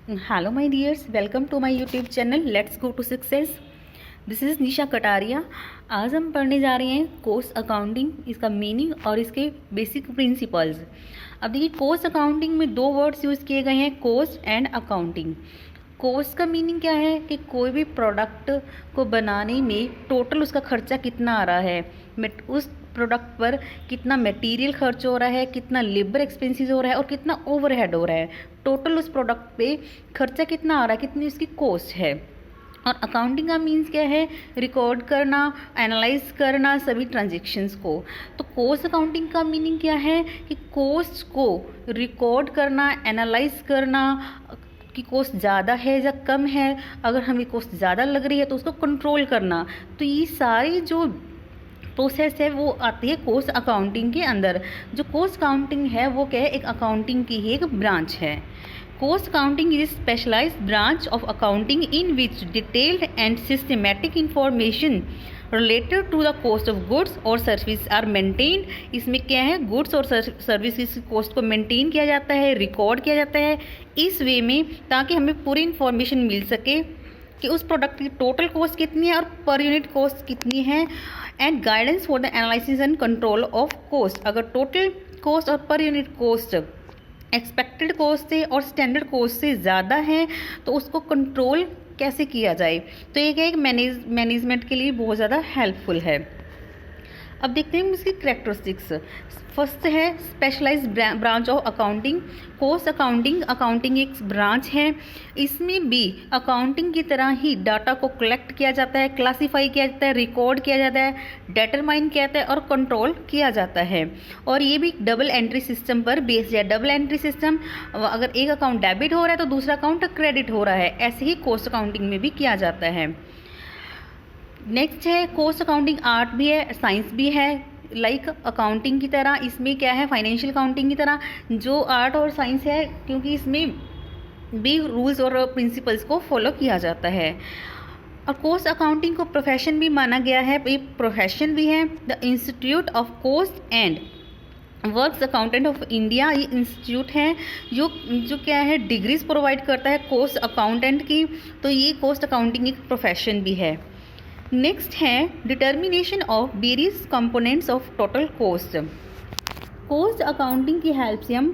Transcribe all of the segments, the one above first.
Hello, my dears. Welcome to my YouTube channel. Let's go to success. This is Nisha Kataria. आज हम पढ़ने जा रहे हैं कॉस्ट अकाउंटिंग, इसका मीनिंग और इसके बेसिक प्रिंसिपल्स। अब देखिए, कॉस्ट अकाउंटिंग में दो वर्ड्स यूज़ किए गए हैं, कॉस्ट एंड अकाउंटिंग। कॉस्ट का मीनिंग क्या है कि कोई भी प्रोडक्ट को बनाने में टोटल उसका खर्चा कितना आ रहा है, उस प्रोडक्ट पर कितना मटेरियल खर्च हो रहा है, कितना लेबर एक्सपेंसेस हो रहा है और कितना ओवरहेड हो रहा है, टोटल उस प्रोडक्ट पे खर्चा कितना आ रहा है, कितनी उसकी कॉस्ट है। और अकाउंटिंग का मीन्स क्या है, रिकॉर्ड करना, एनालाइज करना सभी ट्रांजेक्शन्स को। तो कॉस्ट अकाउंटिंग का मीनिंग क्या है कि कॉस्ट को रिकॉर्ड करना, एनालाइज करना कि कॉस्ट ज़्यादा है या कम है, अगर हमें कॉस्ट ज़्यादा लग रही है तो उसको कंट्रोल करना। तो ये सारी जो प्रोसेस है वो आती है कॉस्ट अकाउंटिंग के अंदर। जो कॉस्ट अकाउंटिंग है वो क्या है, एक अकाउंटिंग की ही एक ब्रांच है। Cost accounting is a specialized branch of accounting in which detailed and systematic information related to the cost of goods or services are maintained। इसमें क्या है, गुड्स और सर्विसेज की कॉस्ट को मेंटेन किया जाता है, रिकॉर्ड किया जाता है इस वे में, ताकि हमें पूरी इन्फॉर्मेशन मिल सके कि उस प्रोडक्ट की टोटल कॉस्ट कितनी है और पर यूनिट कॉस्ट कितनी है। And guidance for the analysis and control of cost. अगर टोटल कॉस्ट और per unit cost expected cost से और स्टैंडर्ड कॉस्ट से ज़्यादा है तो उसको कंट्रोल कैसे किया जाए, तो ये क्या एक मैनेजमेंट के लिए बहुत ज़्यादा हेल्पफुल है। अब देखते हैं इसकी कैरेक्टरिस्टिक्स। फर्स्ट है specialised branch of accounting. Cost accounting एक ब्रांच है, इसमें भी अकाउंटिंग की तरह ही डाटा को कलेक्ट किया जाता है, क्लासीफाई किया जाता है, रिकॉर्ड किया जाता है, डिटरमाइन किया जाता है और कंट्रोल किया जाता है। और ये भी डबल एंट्री सिस्टम पर बेस्ड है। डबल एंट्री सिस्टम, अगर एक अकाउंट डेबिट हो रहा है तो दूसरा अकाउंट क्रेडिट हो रहा है, ऐसे ही कॉस्ट अकाउंटिंग में भी किया जाता है। नेक्स्ट है कॉस्ट अकाउंटिंग आर्ट भी है, साइंस भी है, लाइक अकाउंटिंग की तरह। इसमें क्या है, फाइनेंशियल अकाउंटिंग की तरह जो आर्ट और साइंस है, क्योंकि इसमें भी रूल्स और प्रिंसिपल्स को फॉलो किया जाता है। और कॉस्ट अकाउंटिंग को प्रोफेशन भी माना गया है, ये प्रोफेशन भी है। The institute of cost and works accountant of India, ये इंस्टीट्यूट है जो क्या है, डिग्रीज प्रोवाइड करता है कॉस्ट अकाउंटेंट की। तो ये कॉस्ट अकाउंटिंग एक प्रोफेशन भी है। नेक्स्ट है determination of various components of total cost. Cost accounting की हेल्प से हम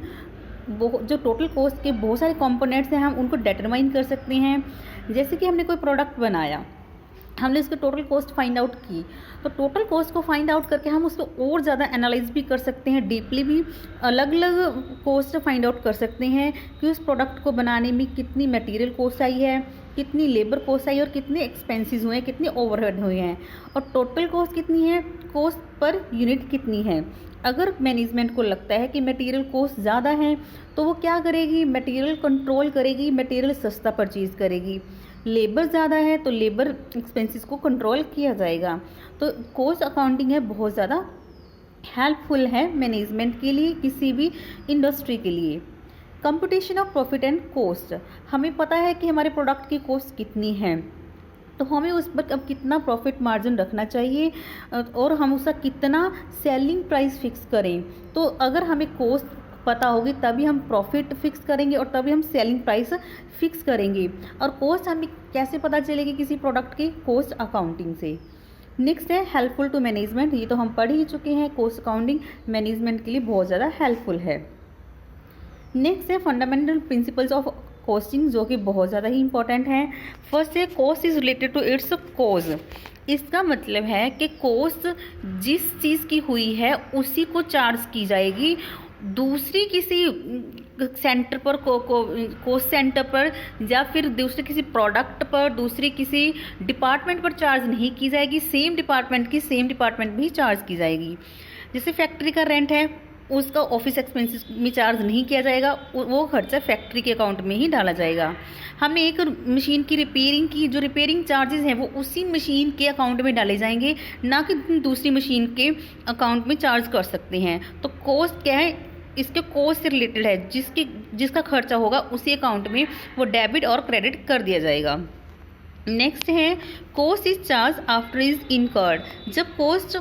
जो टोटल कॉस्ट के बहुत सारे कंपोनेंट्स हैं हम उनको डिटरमाइन कर सकते हैं। जैसे कि हमने कोई प्रोडक्ट बनाया, हमने उसकी टोटल कॉस्ट फाइंड आउट की, तो टोटल कॉस्ट को फाइंड आउट करके हम उसको और ज़्यादा एनालाइज भी कर सकते हैं, डीपली भी अलग अलग कॉस्ट फाइंड आउट कर सकते हैं कि उस प्रोडक्ट को बनाने में कितनी मटेरियल कॉस्ट आई है, कितनी लेबर कॉस्ट आई और कितने एक्सपेंसेस हुए हैं, कितने ओवरहेड हुए हैं और टोटल कॉस्ट कितनी है, कॉस्ट पर यूनिट कितनी है। अगर मैनेजमेंट को लगता है कि मटेरियल कॉस्ट ज़्यादा है तो वो क्या करेगी, मटेरियल कंट्रोल करेगी, मटेरियल सस्ता परचेज करेगी। लेबर ज़्यादा है तो लेबर एक्सपेंसेस को कंट्रोल किया जाएगा। तो कॉस्ट अकाउंटिंग है बहुत ज़्यादा हेल्पफुल है मैनेजमेंट के लिए, किसी भी इंडस्ट्री के लिए। Computation of profit and cost, हमें पता है कि हमारे प्रोडक्ट की कॉस्ट कितनी है तो हमें उस पर अब कितना प्रॉफिट मार्जिन रखना चाहिए और हम उसका कितना सेलिंग प्राइस फिक्स करें। तो अगर हमें कॉस्ट पता होगी तभी हम प्रॉफिट फिक्स करेंगे और तभी हम सेलिंग प्राइस फिक्स करेंगे। और कॉस्ट हमें कैसे पता चलेगी किसी प्रोडक्ट की, कॉस्ट अकाउंटिंग से। नेक्स्ट है हेल्पफुल टू मैनेजमेंट, ये तो हम पढ़ ही चुके हैं, कॉस्ट अकाउंटिंग मैनेजमेंट के लिए बहुत ज़्यादा हेल्पफुल है। नेक्स्ट है फंडामेंटल प्रिंसिपल्स ऑफ कॉस्टिंग, जो कि बहुत ज़्यादा ही इंपॉर्टेंट है। फर्स्ट है cost is related to its cause. इसका मतलब है कि कॉस्ट जिस चीज़ की हुई है उसी को चार्ज की जाएगी, दूसरी किसी सेंटर पर कॉस्ट सेंटर पर या फिर दूसरे किसी प्रोडक्ट पर, दूसरी किसी डिपार्टमेंट पर चार्ज नहीं की जाएगी, सेम डिपार्टमेंट भी चार्ज की जाएगी। जैसे फैक्ट्री का रेंट है, उसका ऑफिस एक्सपेंसेस में चार्ज नहीं किया जाएगा, वो खर्चा फैक्ट्री के अकाउंट में ही डाला जाएगा। हमें एक मशीन की रिपेयरिंग की जो रिपेयरिंग चार्जेस हैं वो उसी मशीन के अकाउंट में डाले जाएंगे, ना कि दूसरी मशीन के अकाउंट में चार्ज कर सकते हैं। तो कॉस्ट क्या है, इसके कॉस्ट से रिलेटेड है, जिसका खर्चा होगा उसी अकाउंट में वो डेबिट और क्रेडिट कर दिया जाएगा। नेक्स्ट है cost is charge after is incurred. जब कॉस्ट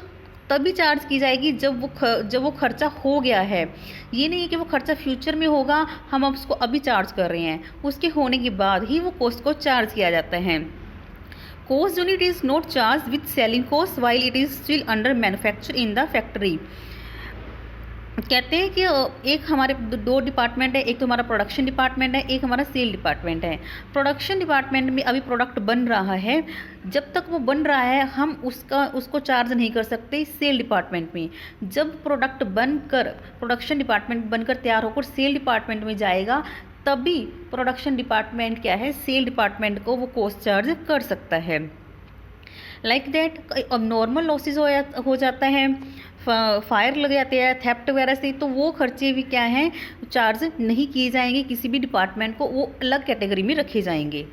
तभी चार्ज की जाएगी जब वो खर्चा हो गया है। ये नहीं है कि वो खर्चा फ्यूचर में होगा, हम अब उसको अभी चार्ज कर रहे हैं, उसके होने के बाद ही वो कॉस्ट को चार्ज किया जाता है। Cost unit is not charge with selling cost while it is still under manufacture in the factory. कहते हैं कि एक हमारे दो डिपार्टमेंट है, एक तो हमारा प्रोडक्शन डिपार्टमेंट है, एक हमारा सेल डिपार्टमेंट है। प्रोडक्शन डिपार्टमेंट में अभी प्रोडक्ट बन रहा है, जब तक वो बन रहा है हम उसको चार्ज नहीं कर सकते सेल डिपार्टमेंट में। जब प्रोडक्ट बनकर प्रोडक्शन डिपार्टमेंट बनकर तैयार होकर सेल डिपार्टमेंट में जाएगा, तभी प्रोडक्शन डिपार्टमेंट क्या है, सेल डिपार्टमेंट को वो कॉस्ट चार्ज कर सकता है। लाइक दैट अब नॉर्मल लॉसेज हो जाता है, फायर लग जाते हैं, थेफ्ट वगैरह से, तो वो खर्चे भी क्या हैं, चार्ज नहीं किए जाएंगे किसी भी डिपार्टमेंट को, वो अलग कैटेगरी में रखे जाएंगे।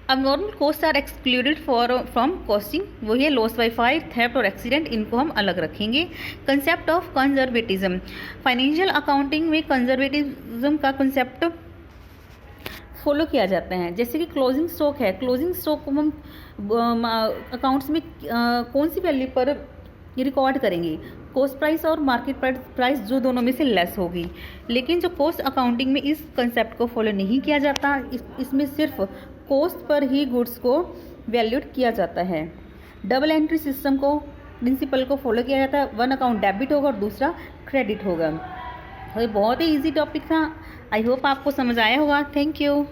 अब normal cost are excluded from costing, वही है लॉस बाय फायर, थेफ्ट और एक्सीडेंट, इनको हम अलग रखेंगे। Concept of conservatism, financial accounting में कंजर्वेटिज्म का कंसेप्ट फॉलो किया जाता है। जैसे कि क्लोजिंग स्टॉक है, क्लोजिंग स्टॉक को हम अकाउंट्स में कौन सी वैल्यू पर रिकॉर्ड करेंगे, कॉस्ट प्राइस और मार्केट प्राइस, जो दोनों में से लेस होगी। लेकिन जो कॉस्ट अकाउंटिंग में इस कंसेप्ट को फॉलो नहीं किया जाता, इसमें सिर्फ कॉस्ट पर ही गुड्स को वैल्यूड किया जाता है। डबल एंट्री सिस्टम को प्रिंसिपल को फॉलो किया जाता है, वन अकाउंट डेबिट होगा और दूसरा क्रेडिट होगा। ये बहुत ही ईजी टॉपिक था, आई होप आपको समझ आया होगा। Thank you.